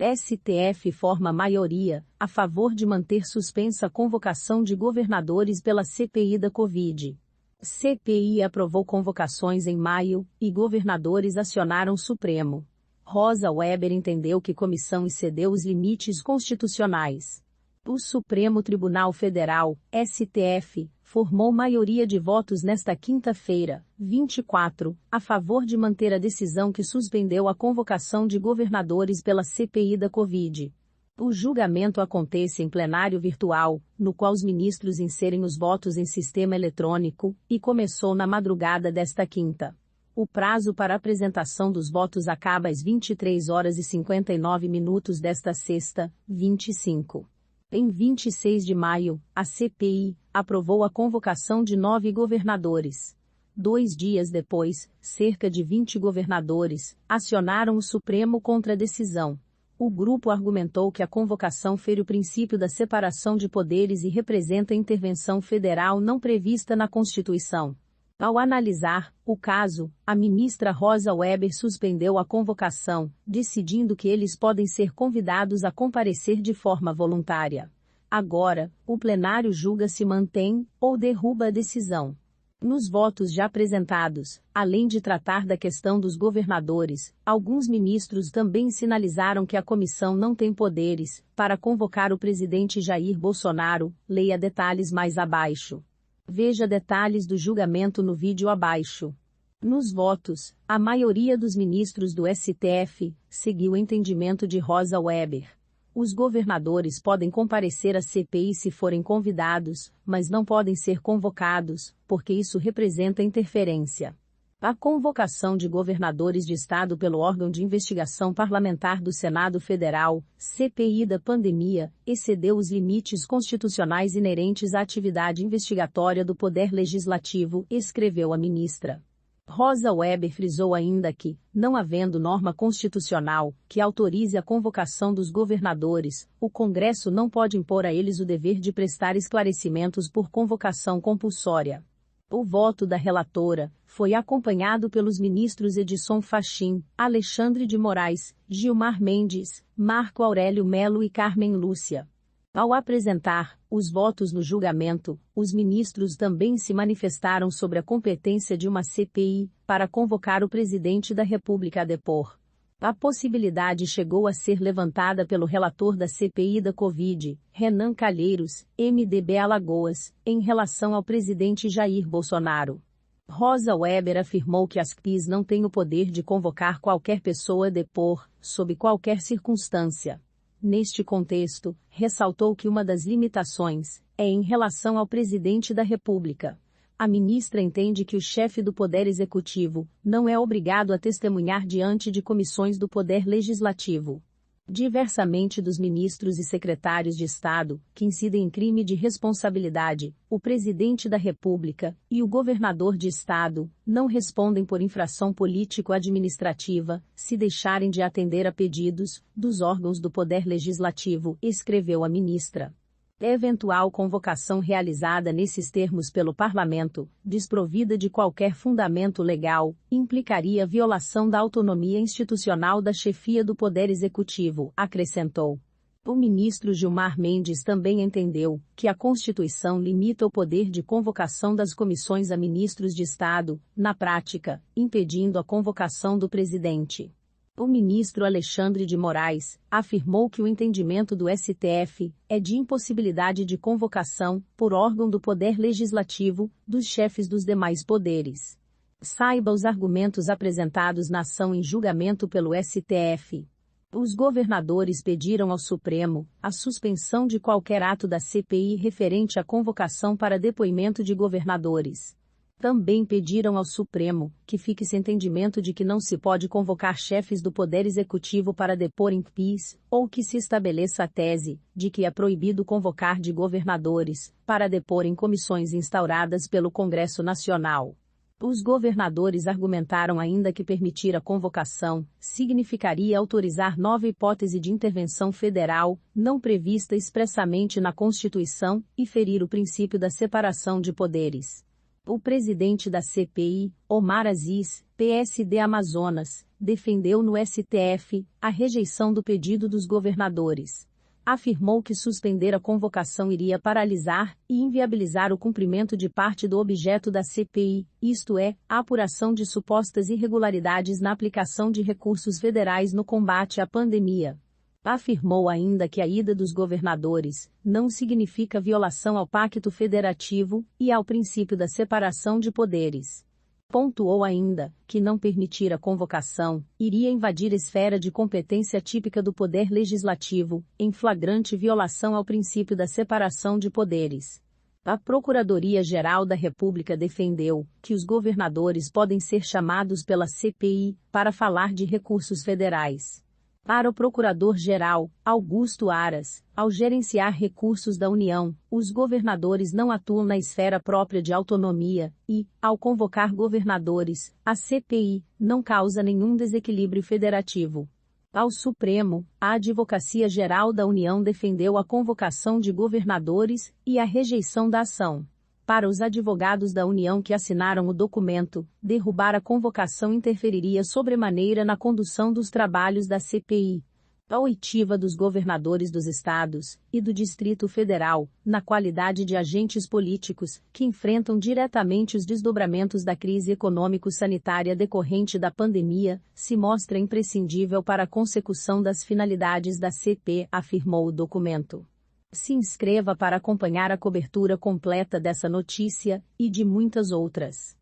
STF forma maioria a favor de manter suspensa a convocação de governadores pela CPI da Covid. CPI aprovou convocações em maio, e governadores acionaram Supremo. Rosa Weber entendeu que comissão excedeu os limites constitucionais. O Supremo Tribunal Federal, STF, formou maioria de votos nesta quinta-feira, 24, a favor de manter a decisão que suspendeu a convocação de governadores pela CPI da Covid. O julgamento acontece em plenário virtual, no qual os ministros inserem os votos em sistema eletrônico, e começou na madrugada desta quinta. O prazo para apresentação dos votos acaba às 23 horas e 59 minutos desta sexta, 25. Em 26 de maio, a CPI aprovou a convocação de 9 governadores. 2 dias depois, cerca de 20 governadores acionaram o Supremo contra a decisão. O grupo argumentou que a convocação fere o princípio da separação de poderes e representa intervenção federal não prevista na Constituição. Ao analisar o caso, a ministra Rosa Weber suspendeu a convocação, decidindo que eles podem ser convidados a comparecer de forma voluntária. Agora, o plenário julga se mantém ou derruba a decisão. Nos votos já apresentados, além de tratar da questão dos governadores, alguns ministros também sinalizaram que a comissão não tem poderes para convocar o presidente Jair Bolsonaro. Leia detalhes mais abaixo. Veja detalhes do julgamento no vídeo abaixo. Nos votos, a maioria dos ministros do STF seguiu o entendimento de Rosa Weber. Os governadores podem comparecer à CPI se forem convidados, mas não podem ser convocados, porque isso representa interferência. A convocação de governadores de estado pelo órgão de investigação parlamentar do Senado Federal, CPI da pandemia, excedeu os limites constitucionais inerentes à atividade investigatória do Poder Legislativo, escreveu a ministra. Rosa Weber frisou ainda que, não havendo norma constitucional que autorize a convocação dos governadores, o Congresso não pode impor a eles o dever de prestar esclarecimentos por convocação compulsória. O voto da relatora foi acompanhado pelos ministros Edson Fachin, Alexandre de Moraes, Gilmar Mendes, Marco Aurélio Melo e Carmen Lúcia. Ao apresentar os votos no julgamento, os ministros também se manifestaram sobre a competência de uma CPI para convocar o presidente da República a depor. A possibilidade chegou a ser levantada pelo relator da CPI da Covid, Renan Calheiros, MDB Alagoas, em relação ao presidente Jair Bolsonaro. Rosa Weber afirmou que as CPIs não têm o poder de convocar qualquer pessoa a depor, sob qualquer circunstância. Neste contexto, ressaltou que uma das limitações é em relação ao presidente da República. A ministra entende que o chefe do Poder Executivo não é obrigado a testemunhar diante de comissões do Poder Legislativo. Diversamente dos ministros e secretários de Estado, que incidem em crime de responsabilidade, o presidente da República e o governador de Estado não respondem por infração político-administrativa, se deixarem de atender a pedidos dos órgãos do Poder Legislativo, escreveu a ministra. Eventual convocação realizada nesses termos pelo Parlamento, desprovida de qualquer fundamento legal, implicaria violação da autonomia institucional da chefia do Poder Executivo, acrescentou. O ministro Gilmar Mendes também entendeu que a Constituição limita o poder de convocação das comissões a ministros de Estado, na prática, impedindo a convocação do presidente. O ministro Alexandre de Moraes afirmou que o entendimento do STF é de impossibilidade de convocação, por órgão do Poder Legislativo, dos chefes dos demais poderes. Saiba os argumentos apresentados na ação em julgamento pelo STF. Os governadores pediram ao Supremo a suspensão de qualquer ato da CPI referente à convocação para depoimento de governadores. Também pediram ao Supremo que fique sem entendimento de que não se pode convocar chefes do Poder Executivo para depor em CPIs, ou que se estabeleça a tese de que é proibido convocar de governadores para depor em comissões instauradas pelo Congresso Nacional. Os governadores argumentaram ainda que permitir a convocação significaria autorizar nova hipótese de intervenção federal, não prevista expressamente na Constituição, e ferir o princípio da separação de poderes. O presidente da CPI, Omar Aziz, PSD Amazonas, defendeu no STF a rejeição do pedido dos governadores. Afirmou que suspender a convocação iria paralisar e inviabilizar o cumprimento de parte do objeto da CPI, isto é, a apuração de supostas irregularidades na aplicação de recursos federais no combate à pandemia. Afirmou ainda que a ida dos governadores não significa violação ao Pacto Federativo e ao princípio da separação de poderes. Pontuou ainda que não permitir a convocação iria invadir esfera de competência típica do Poder Legislativo, em flagrante violação ao princípio da separação de poderes. A Procuradoria-Geral da República defendeu que os governadores podem ser chamados pela CPI para falar de recursos federais. Para o Procurador-Geral, Augusto Aras, ao gerenciar recursos da União, os governadores não atuam na esfera própria de autonomia e, ao convocar governadores, a CPI não causa nenhum desequilíbrio federativo. Ao Supremo, a Advocacia Geral da União defendeu a convocação de governadores e a rejeição da ação. Para os advogados da União que assinaram o documento, derrubar a convocação interferiria sobremaneira na condução dos trabalhos da CPI. A oitiva dos governadores dos estados e do Distrito Federal, na qualidade de agentes políticos, que enfrentam diretamente os desdobramentos da crise econômico-sanitária decorrente da pandemia, se mostra imprescindível para a consecução das finalidades da CPI, afirmou o documento. Se inscreva para acompanhar a cobertura completa dessa notícia, e de muitas outras.